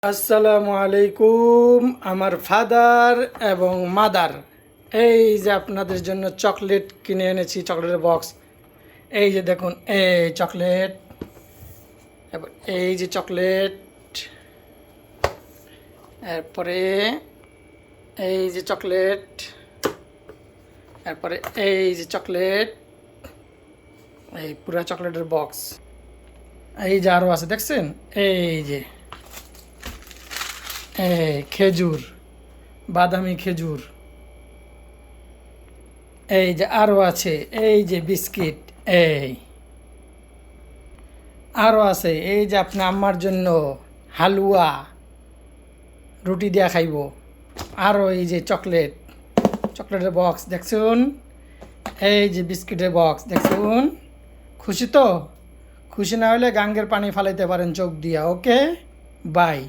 আসসালামু আলাইকুম আমার ফাদার এবং মাদার। এই যে আপনাদের জন্য চকলেট কিনে এনেছি, চকলেটের বক্স। এই যে দেখুন, এই চকলেট, এবার এই যে চকলেট, এরপরে এই যে চকলেট, এরপরে এই যে চকলেট, এই পুরা চকলেটের বক্স। এই যে আরও আছে, দেখছেন? এই যে খেজুর, বাদামি খেজুর। এই যে আরও আছে, এই যে বিস্কিট, এই আরও আছে, এই যে আপনি আম্মার জন্য হালুয়া, রুটি দিয়া খাইব। আরও এই যে চকলেট, চকলেটের বক্স দেখছুন, এই যে বিস্কিটের বক্স দেখছুন। খুশি তো? খুশি না হলে গাঙ্গের পানি ফালাইতে পারেন চোখ দিয়া। ওকে, বাই।